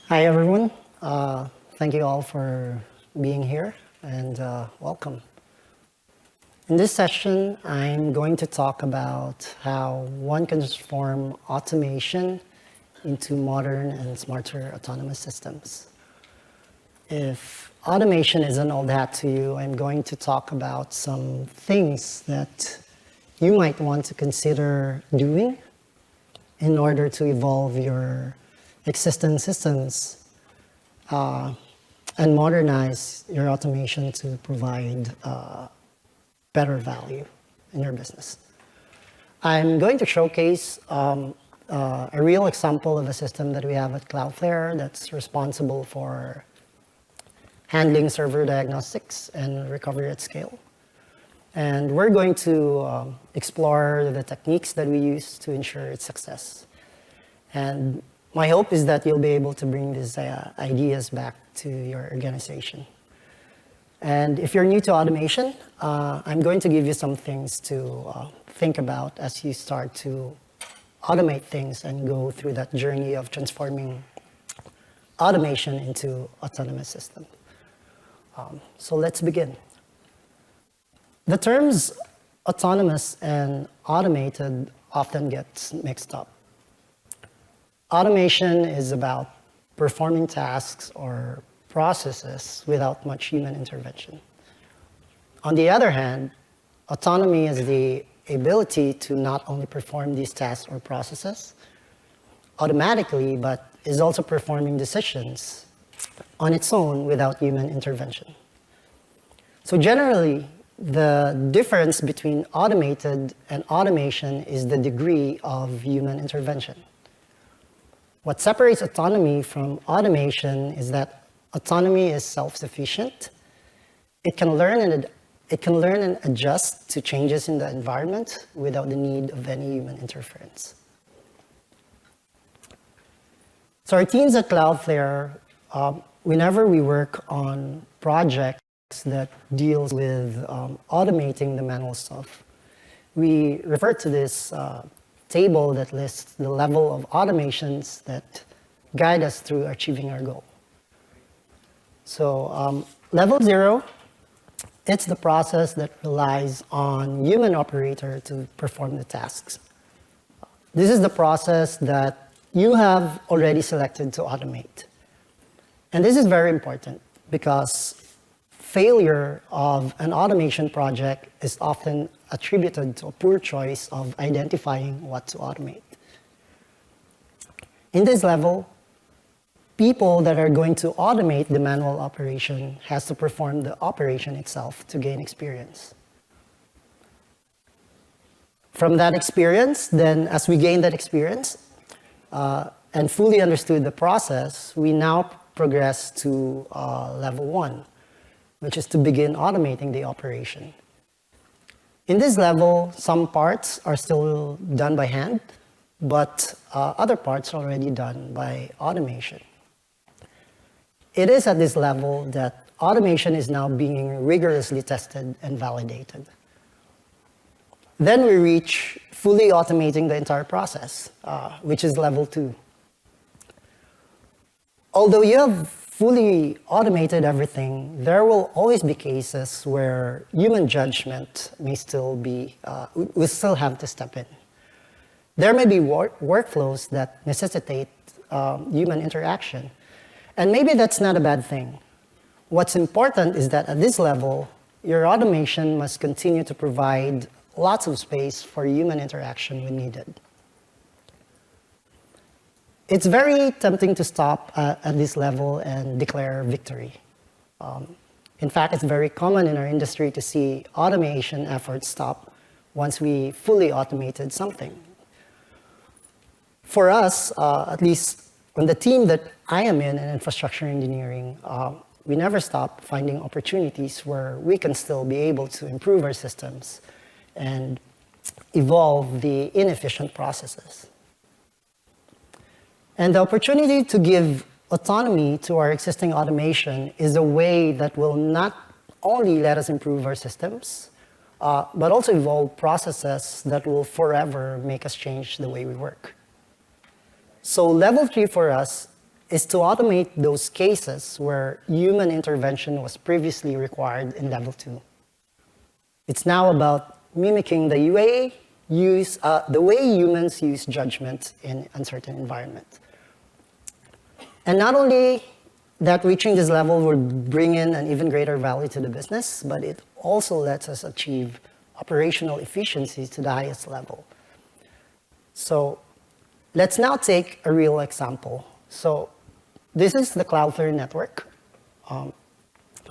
Hi, everyone. Thank you all for being here and welcome. In this session, I'm going to talk about how one can transform automation into modern and smarter autonomous systems. If automation isn't all that to you, I'm going to talk about some things that you might want to consider doing in order to evolve your existing systems and modernize your automation to provide better value in your business. I'm going to showcase a real example of a system that we have at Cloudflare that's responsible for handling server diagnostics and recovery at scale. And we're going to explore the techniques that we use to ensure its success. And my hope is that you'll be able to bring these ideas back to your organization. And if you're new to automation, I'm going to give you some things to think about as you start to automate things and go through that journey of transforming automation into autonomous system. So let's begin. The terms autonomous and automated often gets mixed up. Automation is about performing tasks or processes without much human intervention. On the other hand, autonomy is the ability to not only perform these tasks or processes automatically, but is also performing decisions on its own without human intervention. So generally, the difference between automated and automation is the degree of human intervention. What separates autonomy from automation is that autonomy is self-sufficient. It can learn and adjust to changes in the environment without the need of any human interference. So our teams at Cloudflare, whenever we work on projects that deals with automating the manual stuff, we refer to this table that lists the level of automations that guide us through achieving our goal. So level 0, it's the process that relies on human operator to perform the tasks. This is the process that you have already selected to automate. And this is very important because failure of an automation project is often attributed to a poor choice of identifying what to automate. In this level, people that are going to automate the manual operation has to perform the operation itself to gain experience. From that experience, then as we gain that experience and fully understood the process, we now progress to level 1, which is to begin automating the operation. In this level, some parts are still done by hand, but other parts are already done by automation. It is at this level that automation is now being rigorously tested and validated. Then we reach fully automating the entire process, which is level 2. Although you have fully automated everything, there will always be cases where human judgment may still be, we still have to step in. There may be workflows that necessitate human interaction, and maybe that's not a bad thing. What's important is that at this level, your automation must continue to provide lots of space for human interaction when needed. It's very tempting to stop at this level and declare victory. In fact, it's very common in our industry to see automation efforts stop once we fully automated something. For us, at least on the team that I am in infrastructure engineering, we never stop finding opportunities where we can still be able to improve our systems and evolve the inefficient processes. And the opportunity to give autonomy to our existing automation is a way that will not only let us improve our systems, but also evolve processes that will forever make us change the way we work. So level 3 for us is to automate those cases where human intervention was previously required in level 2. It's now about mimicking the way humans use judgment in uncertain environments. And not only that reaching this level will bring in an even greater value to the business, but it also lets us achieve operational efficiency to the highest level. So let's now take a real example. So this is the Cloudflare Network.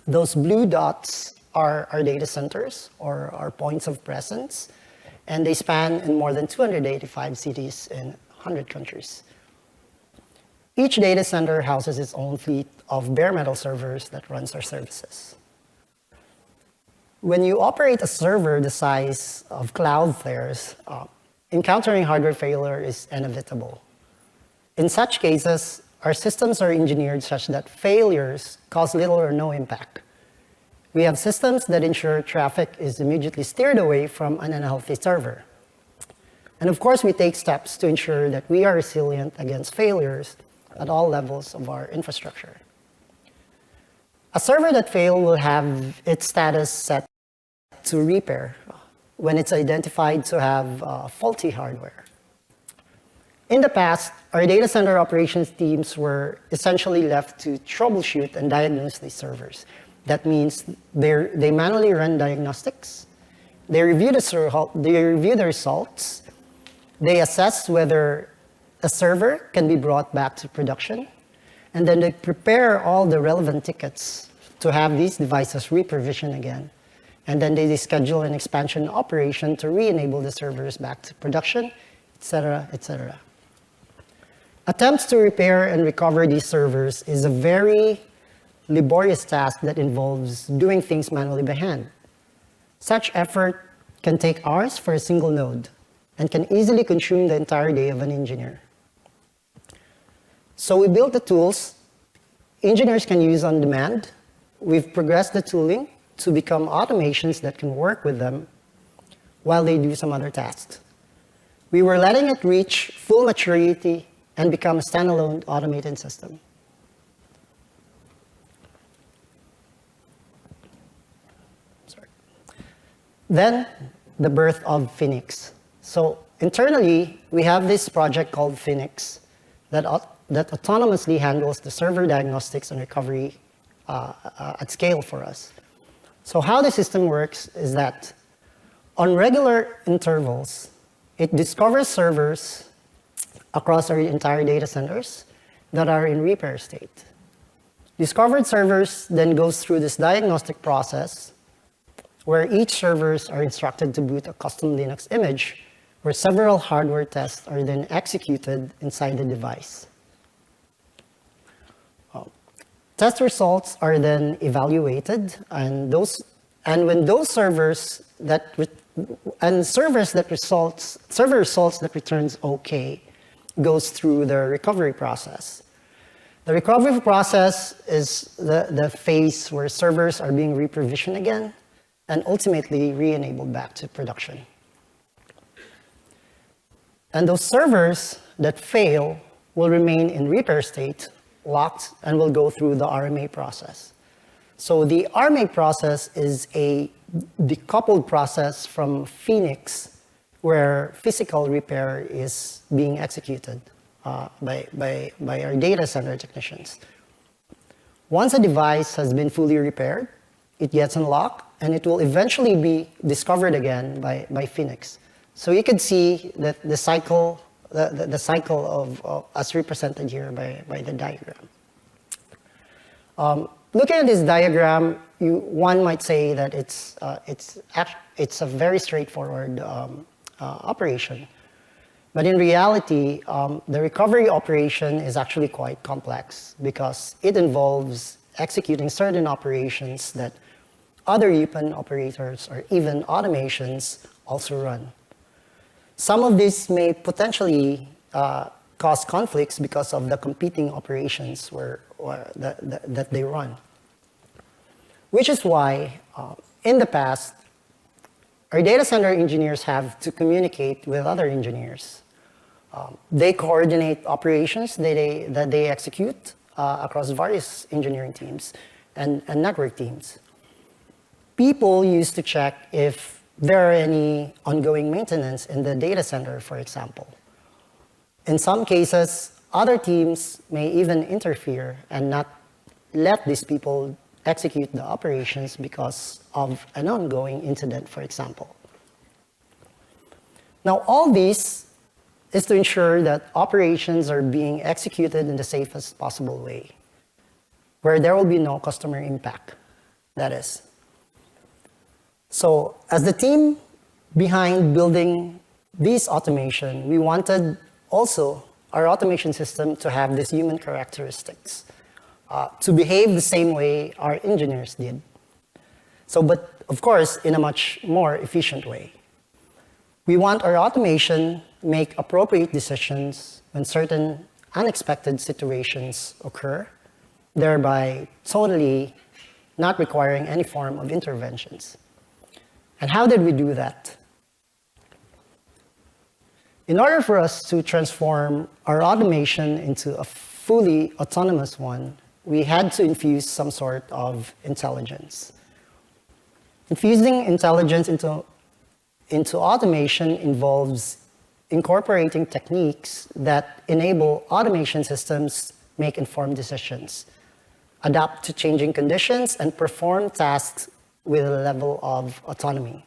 Those blue dots are our data centers or our points of presence, and they span in more than 285 cities in 100 countries. Each data center houses its own fleet of bare metal servers that runs our services. When you operate a server the size of Cloudflare's, encountering hardware failure is inevitable. In such cases, our systems are engineered such that failures cause little or no impact. We have systems that ensure traffic is immediately steered away from an unhealthy server. And of course, we take steps to ensure that we are resilient against failures at all levels of our infrastructure. A server that failed will have its status set to repair when it's identified to have faulty hardware. In the past, our data center operations teams were essentially left to troubleshoot and diagnose these servers. That means they manually run diagnostics, they review the results, they assess whether a server can be brought back to production, and then they prepare all the relevant tickets to have these devices re-provisioned again. And then they schedule an expansion operation to re-enable the servers back to production, etc., etc. Attempts to repair and recover these servers is a very laborious task that involves doing things manually by hand. Such effort can take hours for a single node and can easily consume the entire day of an engineer. So we built the tools engineers can use on demand. We've progressed the tooling to become automations that can work with them while they do some other tasks. We were letting it reach full maturity and become a standalone automated system. Then, the birth of Phoenix. So internally, we have this project called Phoenix that autonomously handles the server diagnostics and recovery at scale for us. So how the system works is that on regular intervals, it discovers servers across our entire data centers that are in repair state. Discovered servers then goes through this diagnostic process where each servers are instructed to boot a custom Linux image where several hardware tests are then executed inside the device. Test results are then evaluated, and when those server results that returns OK goes through the recovery process. The recovery process is the phase where servers are being re-provisioned again and ultimately re-enabled back to production. And those servers that fail will remain in repair state, locked, and will go through the RMA process. So the RMA process is a decoupled process from Phoenix, where physical repair is being executed by our data center technicians. Once a device has been fully repaired, it gets unlocked, and it will eventually be discovered again by Phoenix. So you can see that the cycle of as represented here by the diagram. Looking at this diagram, one might say that it's a very straightforward operation. But in reality, the recovery operation is actually quite complex because it involves executing certain operations that other UPen operators or even automations also run. Some of these may potentially cause conflicts because of the competing operations that they run. Which is why, in the past, our data center engineers have to communicate with other engineers They coordinate operations that they execute across various engineering teams and network teams. People used to check if there are any ongoing maintenance in the data center, for example. In some cases, other teams may even interfere and not let these people execute the operations because of an ongoing incident, for example. Now, all this is to ensure that operations are being executed in the safest possible way, where there will be no customer impact, that is. So, as the team behind building this automation, we wanted also our automation system to have these human characteristics, to behave the same way our engineers did. So, but of course, in a much more efficient way. We want our automation to make appropriate decisions when certain unexpected situations occur, thereby totally not requiring any form of interventions. And how did we do that? In order for us to transform our automation into a fully autonomous one, we had to infuse some sort of intelligence. Infusing intelligence into automation involves incorporating techniques that enable automation systems make informed decisions, adapt to changing conditions, and perform tasks with a level of autonomy.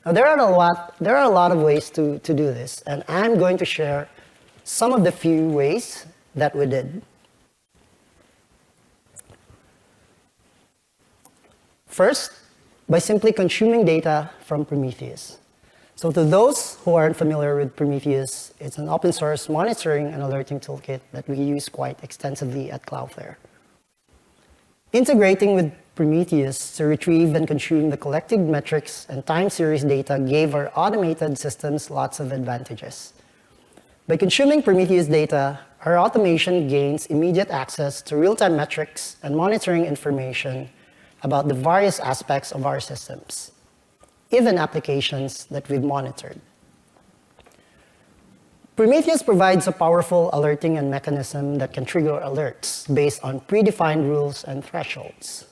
Now, there are a lot of ways to do this, and I'm going to share some of the few ways that we did. First, by simply consuming data from Prometheus. So to those who aren't familiar with Prometheus, it's an open source monitoring and alerting toolkit that we use quite extensively at Cloudflare. Integrating with Prometheus to retrieve and consume the collected metrics and time series data gave our automated systems lots of advantages. By consuming Prometheus data, our automation gains immediate access to real-time metrics and monitoring information about the various aspects of our systems, even applications that we've monitored. Prometheus provides a powerful alerting and mechanism that can trigger alerts based on predefined rules and thresholds.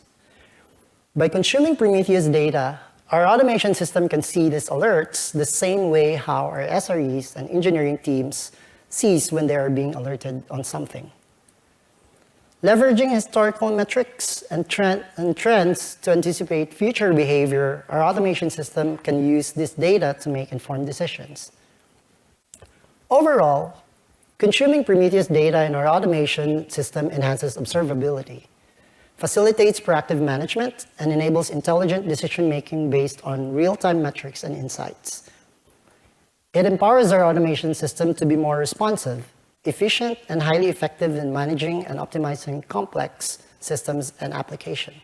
By consuming Prometheus data, our automation system can see these alerts the same way how our SREs and engineering teams sees when they are being alerted on something. Leveraging historical metrics and trends to anticipate future behavior, our automation system can use this data to make informed decisions. Overall, consuming Prometheus data in our automation system enhances observability, facilitates proactive management, and enables intelligent decision-making based on real-time metrics and insights. It empowers our automation system to be more responsive, efficient, and highly effective in managing and optimizing complex systems and applications.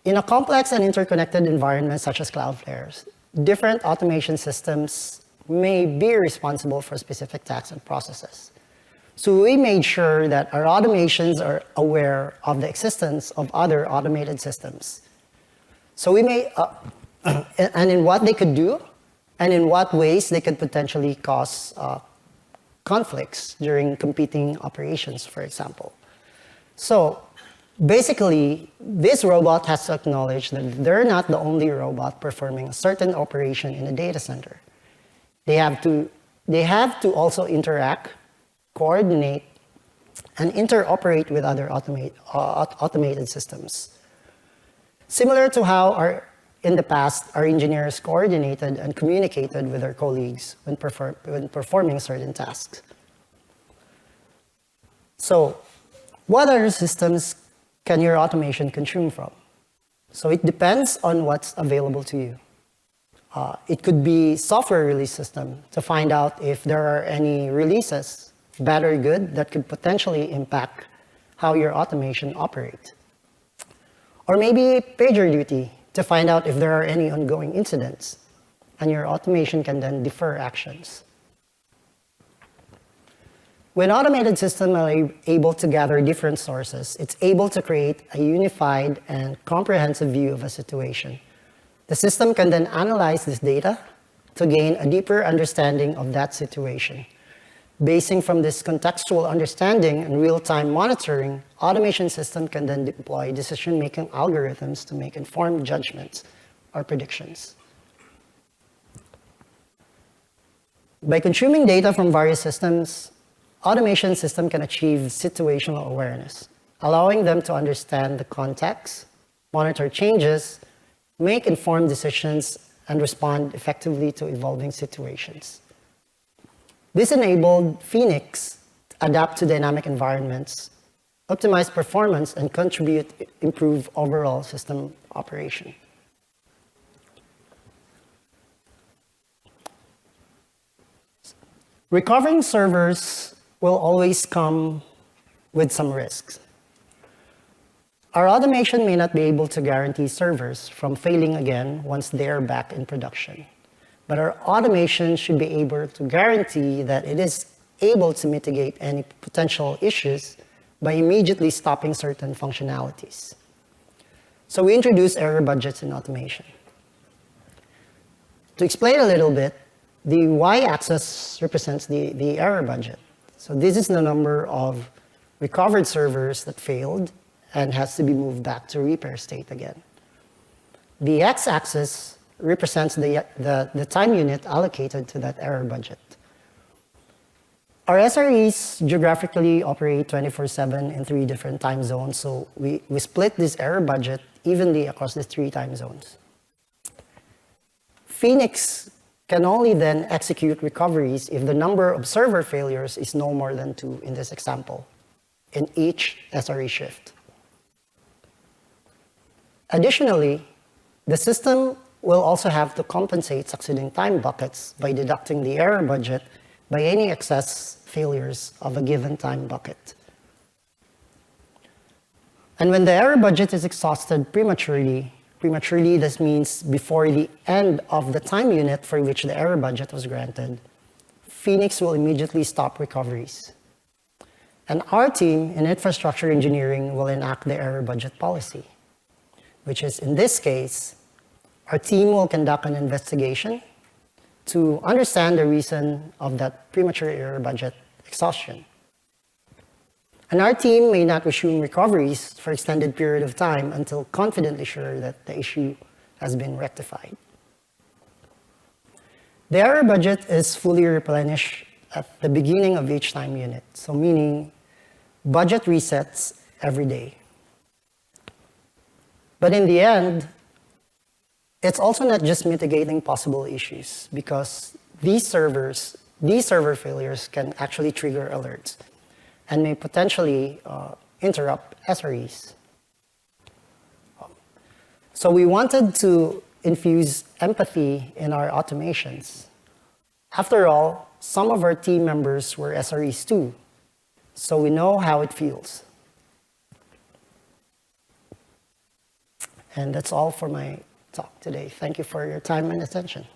In a complex and interconnected environment such as Cloudflare's, different automation systems may be responsible for specific tasks and processes. So we made sure that our automations are aware of the existence of other automated systems. So we may, and in what they could do, and in what ways they could potentially cause conflicts during competing operations, for example. So basically, this robot has to acknowledge that they're not the only robot performing a certain operation in a data center. They have to also interact, coordinate, and interoperate with other automated systems. Similar to how in the past, our engineers coordinated and communicated with their colleagues when performing certain tasks. So, what other systems can your automation consume from? So it depends on what's available to you. It could be software release system to find out if there are any releases, bad or good, that could potentially impact how your automation operates. Or maybe PagerDuty to find out if there are any ongoing incidents, and your automation can then defer actions. When automated systems are able to gather different sources, it's able to create a unified and comprehensive view of a situation. The system can then analyze this data to gain a deeper understanding of that situation. Basing from this contextual understanding and real-time monitoring, automation system can then deploy decision-making algorithms to make informed judgments or predictions. By consuming data from various systems, automation system can achieve situational awareness, allowing them to understand the context, monitor changes, make informed decisions, and respond effectively to evolving situations. This enabled USENIX to adapt to dynamic environments, optimize performance, and improve overall system operation. Recovering servers will always come with some risks. Our automation may not be able to guarantee servers from failing again once they are back in production. But our automation should be able to guarantee that it is able to mitigate any potential issues by immediately stopping certain functionalities. So we introduce error budgets in automation. To explain a little bit, the y-axis represents the error budget. So this is the number of recovered servers that failed and has to be moved back to repair state again. The x-axis represents the time unit allocated to that error budget. Our SREs geographically operate 24/7 in 3 different time zones, so we split this error budget evenly across the 3 time zones. USENIX can only then execute recoveries if the number of server failures is no more than 2 in this example, in each SRE shift. Additionally, the system will also have to compensate succeeding time buckets by deducting the error budget by any excess failures of a given time bucket. And when the error budget is exhausted prematurely, this means before the end of the time unit for which the error budget was granted, USENIX will immediately stop recoveries. And our team in infrastructure engineering will enact the error budget policy, which is, in this case, our team will conduct an investigation to understand the reason of that premature error budget exhaustion. And our team may not resume recoveries for extended period of time until confidently sure that the issue has been rectified. The error budget is fully replenished at the beginning of each time unit, so meaning budget resets every day. But in the end, it's also not just mitigating possible issues, because these server failures can actually trigger alerts and may potentially interrupt SREs. So we wanted to infuse empathy in our automations. After all, some of our team members were SREs too, so we know how it feels. And that's all for my talk today. Thank you for your time and attention.